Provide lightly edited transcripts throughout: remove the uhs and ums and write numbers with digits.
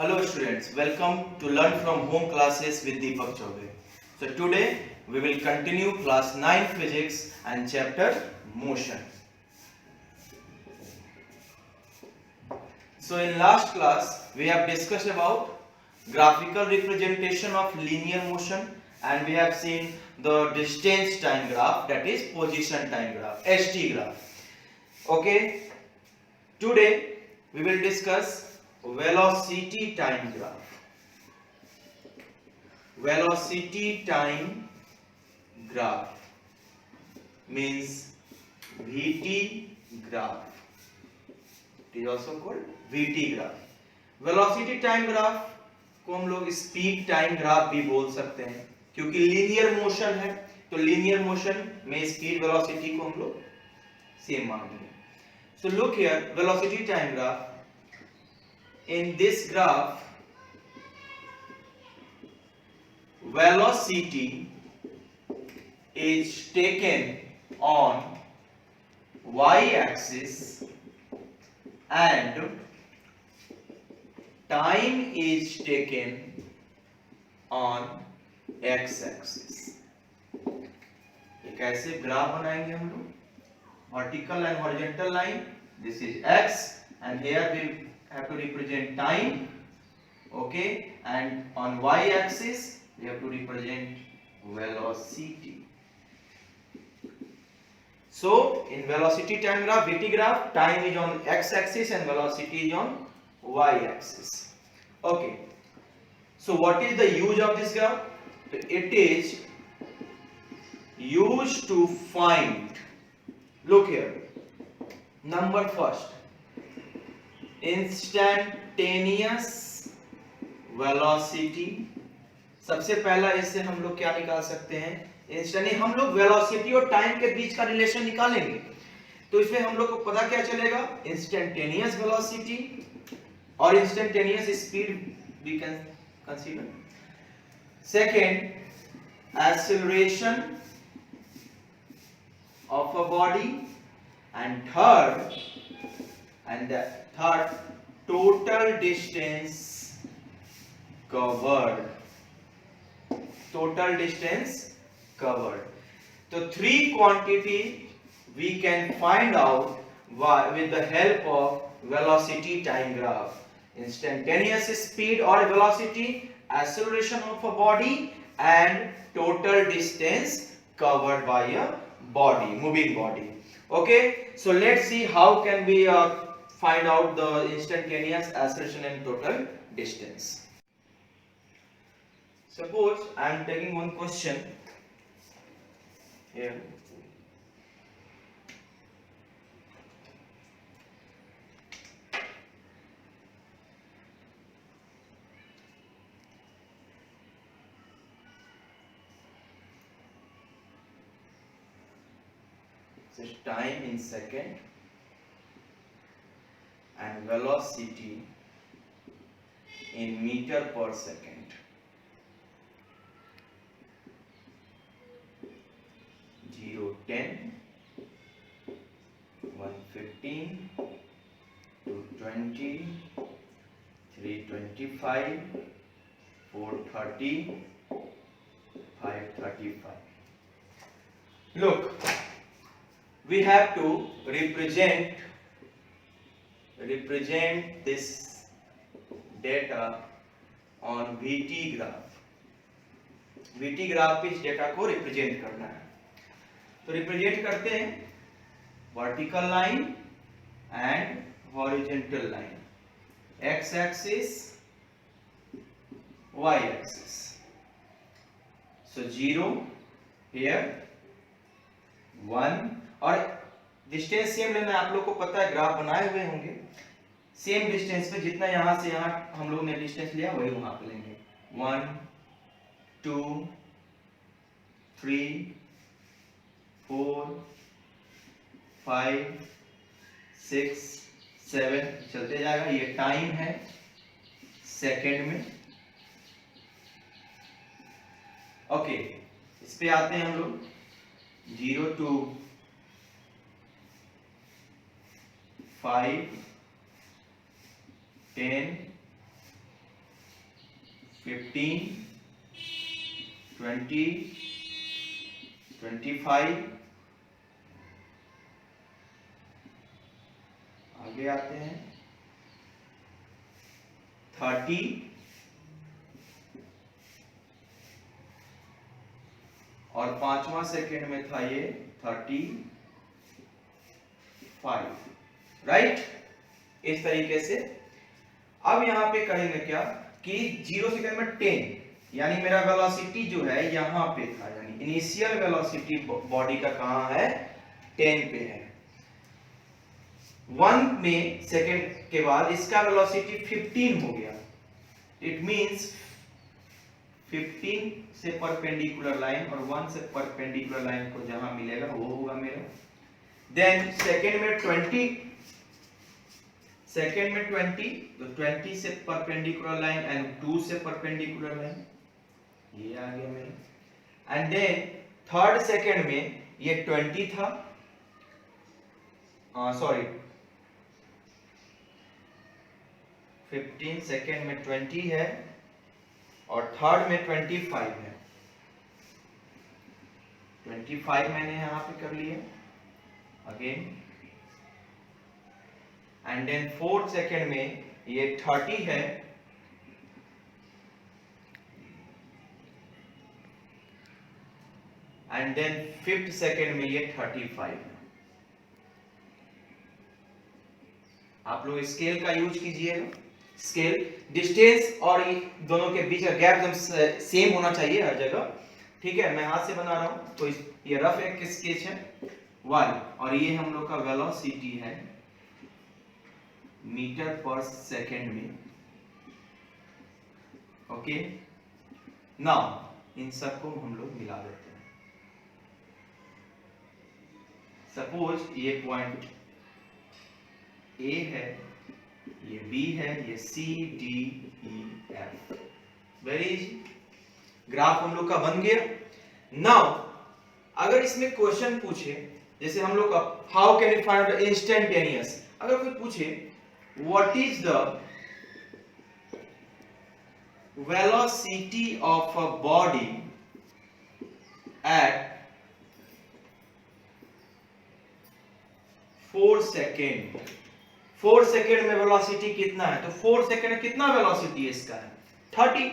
Hello students, welcome to Learn from Home classes with Deepak Chaubey. So today we will continue class 9 physics and chapter motion. So in last class we have discussed about graphical representation of linear motion and we have seen the distance time graph, that is position time graph, ST graph. Okay, today we will discuss velocity time graph. Velocity time graph means VT graph. It is also called VT graph. Velocity time graph को हम लोग speed time graph भी बोल सकते हैं क्योंकि linear motion है, तो लीनियर मोशन में स्पीड वेलोसिटी को हम लोग सेम मानेंगे. So look here, velocity time graph. In this graph, velocity is taken on y-axis and time is taken on x-axis. एक ऐसे ग्राफ बनाएंगे हम लोग, vertical and horizontal line. This is x, and here we have to represent time. Okay, and on y-axis we have to represent velocity. So in velocity time graph, VT graph, time is on x-axis and velocity is on y-axis. Okay, so what is the use of this graph? It is used to find, look here, number first, instantaneous velocity. सबसे पहला इससे हम लोग क्या निकाल सकते हैं, instantaneous. हम लोग वेलोसिटी और टाइम के बीच का रिलेशन निकालेंगे तो इसमें हम लोग को पता क्या चलेगा, इंस्टैंटेनियस वेलोसिटी और instantaneous speed we can consider. Second, acceleration of a body, and third total distance covered. Total distance covered. So three quantity we can find out with the help of velocity time graph: instantaneous speed or velocity, acceleration of a body, and total distance covered by a body, moving body. Okay, so let's see how can we find out the instantaneous, acceleration and total distance. Suppose I am taking one question here. So time in second and velocity in meter per second. Zero 10, 115, 220, 325, 430, 535. Look, we have to represent this data on VT graph. VT graph पे इस data को represent करना है, तो represent करते हैं vertical line and horizontal line, X axis, Y axis. So 0 here, 1, और distance same लेना है. आप लोग को पता है, ग्राफ बनाए हुए होंगे, सेम डिस्टेंस पे जितना यहां से यहां हम लोग ने डिस्टेंस लिया वही वहां पे लेंगे. 1, 2, 3, 4, 5, 6, 7 चलते जाएगा. ये टाइम है सेकेंड में. ओके, इस पे आते हैं हम लोग. 0 to 5, 10, 15, 20, 25, आगे आते हैं 30, और 5वां सेकेंड में था ये 35, राइट। इस तरीके से अब यहां पे करेंगे क्या कि 0 सेकेंड में 10, यानी मेरा वेलोसिटी जो है यहां पे था, यानी इनिशियल वेलोसिटी बॉडी का कहां है, 10 पे है। 1 में सेकेंड के बाद इसका वेलोसिटी 15 हो गया। इट मींस 15 से परपेंडिकुलर लाइन और 1 से परपेंडिकुलर लाइन को जहां मिलेगा वो होगा मेरा। देन सेकेंड में 20, तो 20 से परपेंडिकुलर लाइन एंड 2 से परपेंडिकुलर लाइन, ये आ गया मेरा। एंड देन थर्ड सेकेंड में ये 20 था, सॉरी 15 सेकेंड में 20 है और थर्ड में 25 है। 25 मैंने यहां पे कर लिया again. And then fourth second में ये 30 है एंड देन फिफ्थ सेकेंड में ये 35 है। आप लोग स्केल का यूज कीजिएगा। स्केल डिस्टेंस और दोनों के बीच का गैप एकदम सेम होना चाहिए हर जगह, ठीक है। मैं हाथ से बना रहा हूं तो ये रफ एक स्केच है y, और ये हम लोग का वेलोसिटी है मीटर पर सेकेंड में। ओके, नाउ इन सबको हम लोग मिला देते हैं। सपोज ये पॉइंट A है, ये B है, ये C, D, E, F। Very easy, graph हम लोग का बन गया। नाउ अगर इसमें क्वेश्चन पूछे, जैसे हम लोग how can we find the instantaneous, अगर कोई पूछे what is the velocity of a body at 4 second, 4 second में वेलोसिटी कितना है, तो 4 सेकेंड में कितना वेलोसिटी है इसका है 30,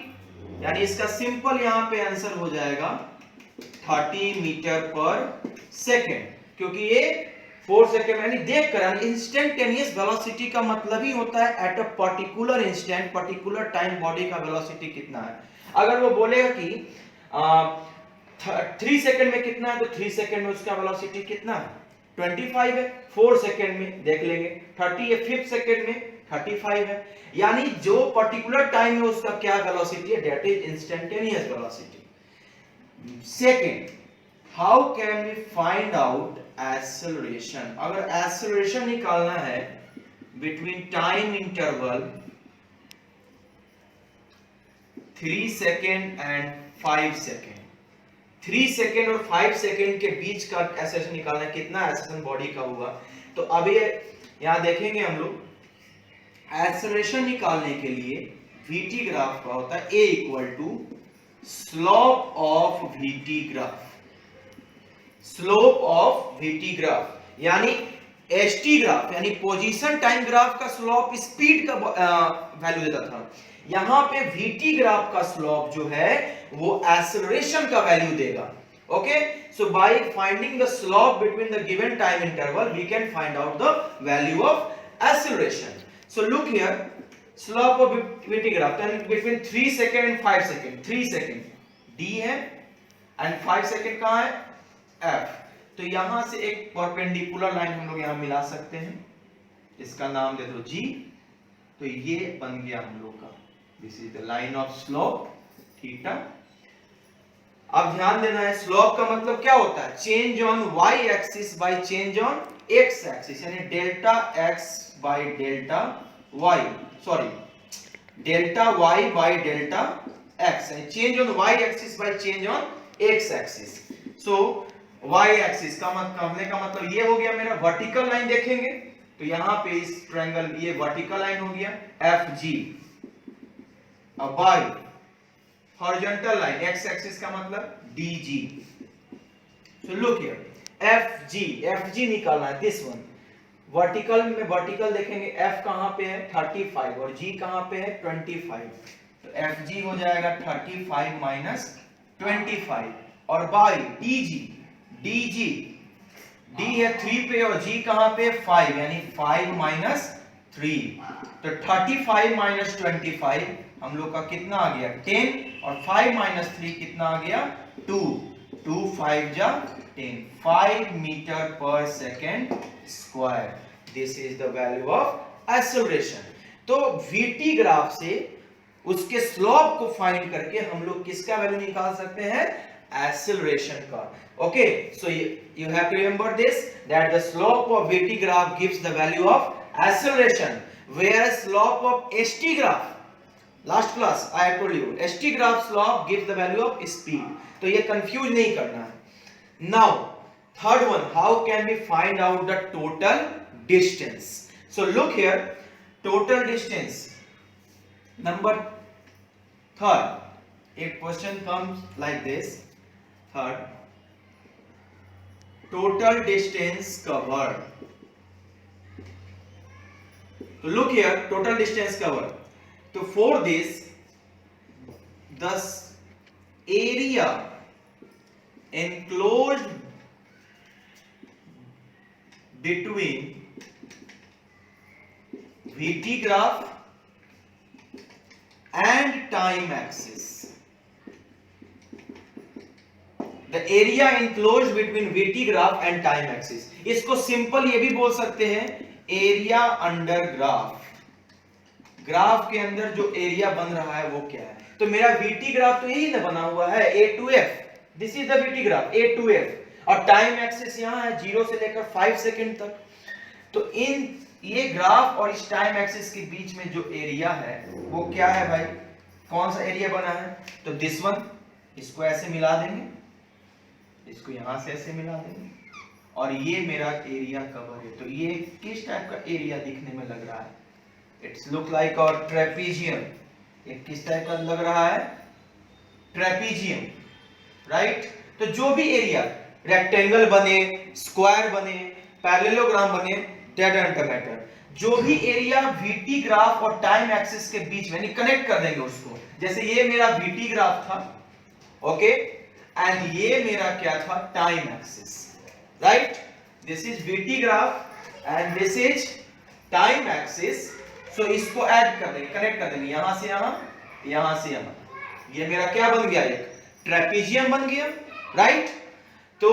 यानी इसका सिंपल यहां पे आंसर हो जाएगा 30 मीटर पर सेकेंड, क्योंकि ये 4 सेकेंड यानी देख कर इंस्टेंटेनियस वेलोसिटी का मतलब ही होता है at a particular instant, particular time body का वेलोसिटी कितना है। अगर वो बोलेगा कि 3 सेकेंड में कितना है, तो 3 सेकेंड में उसका वेलोसिटी कितना है 25 है। 4 सेकेंड में देख लेंगे 30 है, 5th सेकेंड में 35 है, यानी जो पर्टिकुलर टाइम में उसका क्या वेलोसिटी है, that is instantaneous velocity. Second, how can we find out acceleration, अगर एक्सेलरेशन निकालना है between time interval 3 second and 5 second, 3 second और 5 सेकेंड के बीच का एक्सेलरेशन निकालना है, कितना एक्सेलरेशन बॉडी का हुआ। तो अभी यहां देखेंगे हम लोग एक्सेलरेशन निकालने के लिए vt ग्राफ का होता है a equal to slope of vt graph, slope of vt graph, यानी st ग्राफ यानी पोजीशन टाइम ग्राफ का स्लोप स्पीड का वैल्यू देता था, यहां पे vt ग्राफ का स्लोप जो है वो एक्सेलरेशन का वैल्यू देगा। Okay, so by finding the slope between the given time interval we can find out the value of acceleration. So look here, slope of vt graph then between 3 second and 5 second, 3 second d है and 5 second कहाँ है f। तो यहां से एक perpendicular line हम लोग यहां मिला सकते हैं, इसका नाम दे दो g। तो ये बन गया हम लोग का, this is the line of slope theta. अब ध्यान देना है, स्लोप का मतलब क्या होता है, change on y axis by change on x axis, यानी delta x by delta y, sorry delta y by delta x, यानी change on y axis by change on x axis. So y axis का मतलब ये हो गया मेरा vertical line, देखेंगे तो यहां पे इस ट्रायंगल ये वर्टिकल लाइन हो गया FG, अब y horizontal line, X axis का मतलब DG। So look here, FG निकालना है, दिस वन। वर्टिकल में वर्टिकल देखेंगे, F कहां पे है 35 और G कहां पे है 25, तो FG हो जाएगा 35 माइनस 25 और बाई DG D है 3 पे और G कहां पे 5, यानी 5 माइनस 3, तो 35 माइनस 25 हम लोग का कितना आ गया 10 और 5 माइनस 3 कितना आ गया 2, 2 5 जा 10, 5 मीटर पर second square. This is the value of acceleration. तो VT ग्राफ से उसके स्लोप को फाइंड करके हम लोग किसका वैल्यू निकाल सकते हैं, एक्सेलरेशन का। Okay, so you have to remember this, that the slope of VT graph gives the value of acceleration, whereas slope of ST graph, last class I have told you, ST graph slope gives the value of speed, तो ये confuse नहीं करना है। Now third one, how can we find out the total distance? So look here, total distance number third, a question comes like this, third, total distance covered. So look here, total distance covered. So for this, the area enclosed between VT graph and time axis, the area enclosed between VT graph and time axis, इसको simple ये भी बोल सकते हैं area under graph. Graph के अंदर जो area बन रहा है वो क्या है, तो मेरा VT ग्राफ तो यही ना बना हुआ है A to F, this is the VT graph A to F, और टाइम एक्सिस यहाँ है 0 से लेकर 5 सेकंड तक। तो इन ये ग्राफ और इस टाइम एक्सिस के बीच में जो एरिया है वो क्या है भाई, कौन सा एरिया बना है, तो दिस वन, इसको ऐसे मिला देंगे, इसको यहां से ऐसे मिला देंगे, और ये मेरा एरिया कवर है। तो ये किस टाइप का एरिया दिखने में लग रहा है, इट्स लुक लाइक और ट्रेपीजियम। ये किस टाइप का लग रहा है, ट्रेपीजियम, राइट। तो जो भी एरिया रेक्टेंगल बने, स्क्वायर बने, पैरेललोग्राम बने, दैट डजंट मैटर, जो भी एरिया VT ग्राफ और टाइम एक्सिस के बीच में कनेक्ट कर देंगे उसको। जैसे ये मेरा VT ग्राफ था, ओके, एंड ये मेरा क्या था time axis, right. This is VT graph and this is time axis. So इसको ऐड कर देंगे, कनेक्ट कर देंगे, यहां से यहां, यहां से यहां, ये मेरा क्या बन गया, एक ट्रेपीजियम बन गया, राइट। तो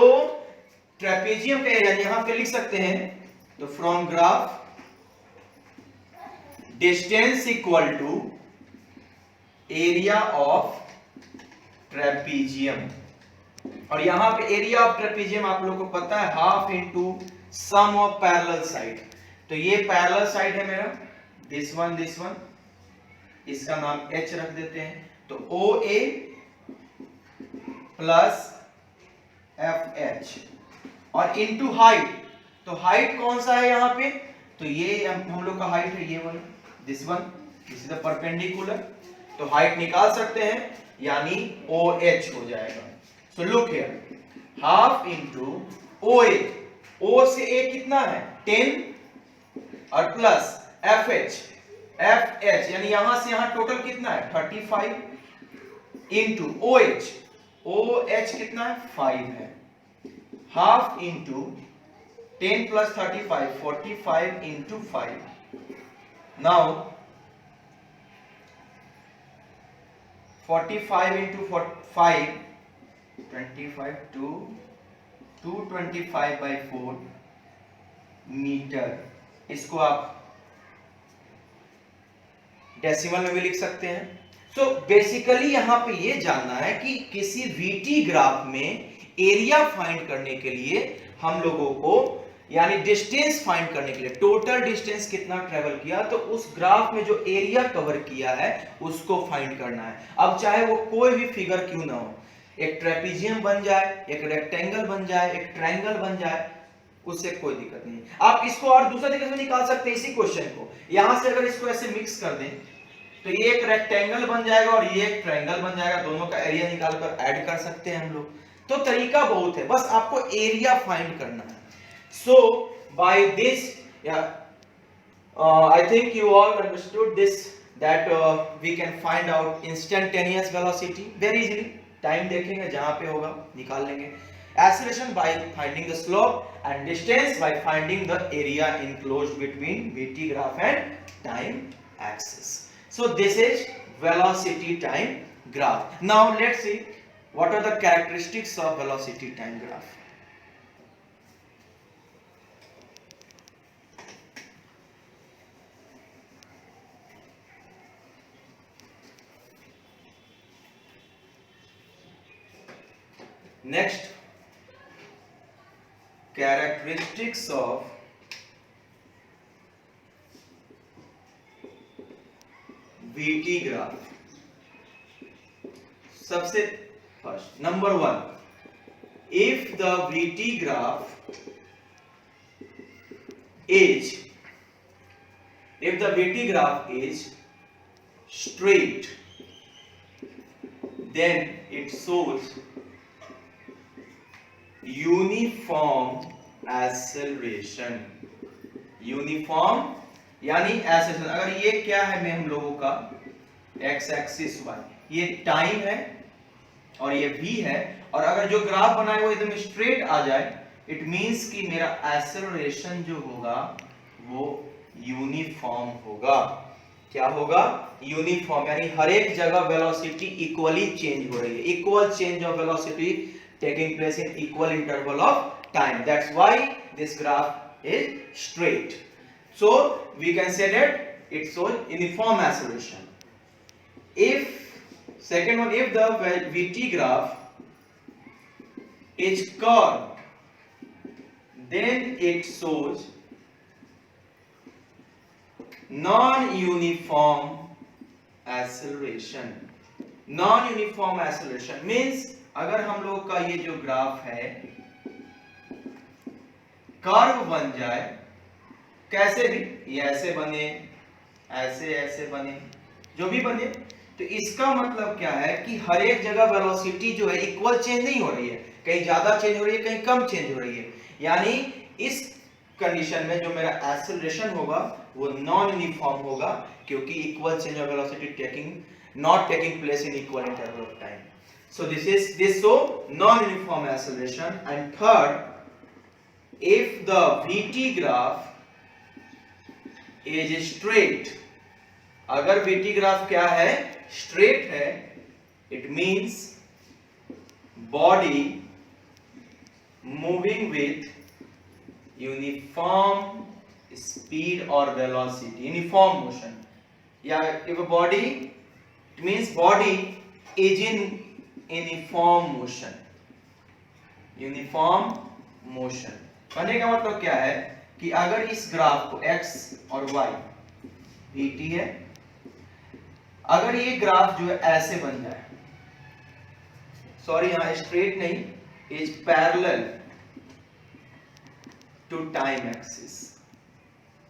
ट्रेपीजियम का एरिया यहां पे लिख सकते हैं, तो from graph distance equal to area of trapezium, और यहां पे एरिया ऑफ ट्रेपीजियम आप लोगों को पता है half into sum of parallel side. तो ये पैरेलल साइड है मेरा, दिस वन, इसका नाम H रख देते हैं, तो OA प्लस FH, और इनटू हाइट, तो हाइट कौन सा है यहाँ पे, तो ये हम लोग का हाइट है ये वाला, दिस इज द परपेंडिकुलर, तो हाइट निकाल सकते हैं, यानी OH हो जाएगा। So look here, half into OA, O से A कितना है 10, और प्लस FH यानी यहां से यहां टोटल कितना है 35, इनटू OH कितना है 5 है, half into 10 plus 35, 45 into 5। Now 45 into 5, 25 to 225 by 4 मीटर। इसको आप डेसिमल में भी लिख सकते हैं। तो बेसिकली यहां पे ये जानना है कि किसी VT ग्राफ में एरिया फाइंड करने के लिए हम लोगों को, यानी डिस्टेंस फाइंड करने के लिए, टोटल डिस्टेंस कितना ट्रेवल किया, तो उस ग्राफ में जो एरिया कवर किया है उसको फाइंड करना है। अब चाहे वो कोई भी फिगर क्यों ना हो, एक ट्रेपीजियम बन जाए, एक रेक्टेंगल बन जाए, एक ट्रायंगल बन जाए, उससे कोई दिक्कत नहीं। आप इसको और दूसरा तरीके से निकाल सकते हैं इसी क्वेश्चन को, यहां से अगर इसको ऐसे मिक्स कर दें तो ये एक रेक्टेंगल बन जाएगा और ये एक ट्रायंगल बन जाएगा, दोनों का एरिया निकालकर ऐड कर सकते हैं हम लोग। तो तरीका बहुत है, बस आपको एरिया फाइंड करना है। So by this I think you all understood this, that we can find out instantaneous velocity very easily. Time देखेंगे जहां पे होगा निकाल लेंगे। Acceleration by finding the slope and distance by finding the area enclosed between VT graph and time axis. So this is velocity time graph. Now let's see what are the characteristics of velocity time graph. Next, characteristics of VT graph. सबसे first, number 1, if the VT graph is straight, then it shows uniform acceleration. Uniform यानी acceleration, अगर ये क्या है में हम लोगों का एक्स एक्सिस वाई, ये टाइम है और ये v है, और अगर जो ग्राफ बना है वो एकदम स्ट्रेट आ जाए, इट मींस कि मेरा एक्सेलरेशन जो होगा वो यूनिफॉर्म होगा। क्या होगा? यूनिफॉर्म, यानी हर एक जगह वेलोसिटी इक्वली चेंज हो रही है, equal change of velocity taking place in equal interval of time. That's why this graph is straight. So we can say that it shows uniform acceleration. If second one, if the VT graph is curved, then it shows non-uniform acceleration. Non-uniform acceleration means अगर हम लोग का ये जो graph है curve बन जाए, कैसे भी, ये ऐसे बने, ऐसे बने, जो भी बने, तो इसका मतलब क्या है कि हर एक जगह वेलोसिटी जो है इक्वल चेंज नहीं हो रही है, कहीं ज्यादा चेंज हो रही है, कहीं कम चेंज हो रही है। यानी इस कंडीशन में जो मेरा एक्सेलरेशन होगा वो नॉन यूनिफॉर्म होगा, क्योंकि equal change of velocity not taking place in equal interval of time. So this so non-uniform acceleration. And third, if the VT graph is straight, अगर VT graph क्या है? Straight है, it means body moving with uniform speed or velocity, uniform motion. Yeah, if a body, it means body is in uniform motion. Uniform motion कहने का मतलब क्या है कि अगर इस ग्राफ को x और y VT है, अगर ये ग्राफ जो है ऐसे बन जाए, सॉरी यहां स्ट्रेट नहीं, is parallel to time axis.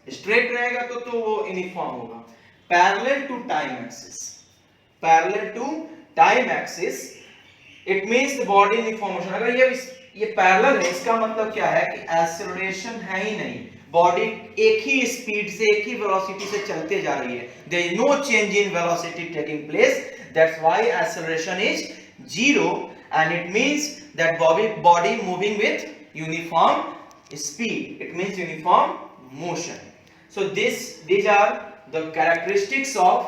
Straight रहेगा तो वो यूनिफॉर्म होगा। Parallel to time axis, parallel to time axis, it means the body uniform motion. अगर ये पैरेलल है, इसका मतलब क्या है कि एक्सेलरेशन है ही नहीं, बॉडी एक ही स्पीड से, एक ही वेलोसिटी से चलते जा रही है, there is no change in velocity taking place, that's why acceleration is zero, and it means that body moving with uniform speed, it means uniform motion. So these are the characteristics of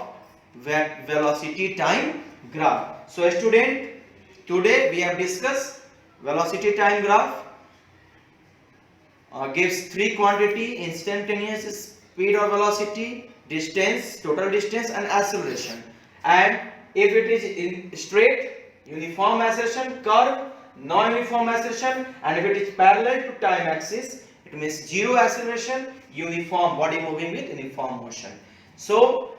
velocity time graph. So student, today we have discussed velocity time graph, gives three quantity: instantaneous speed or velocity, distance, total distance, and acceleration. And if it is in straight, uniform acceleration, curve, non-uniform acceleration, and if it is parallel to time axis, it means zero acceleration, uniform body moving with uniform motion. So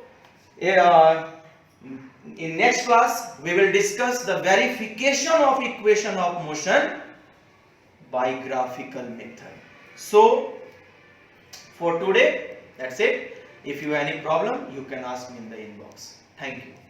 in next class we will discuss the verification of equation of motion by graphical method. So for today that's it. If you have any problem, you can ask me in the inbox. Thank you.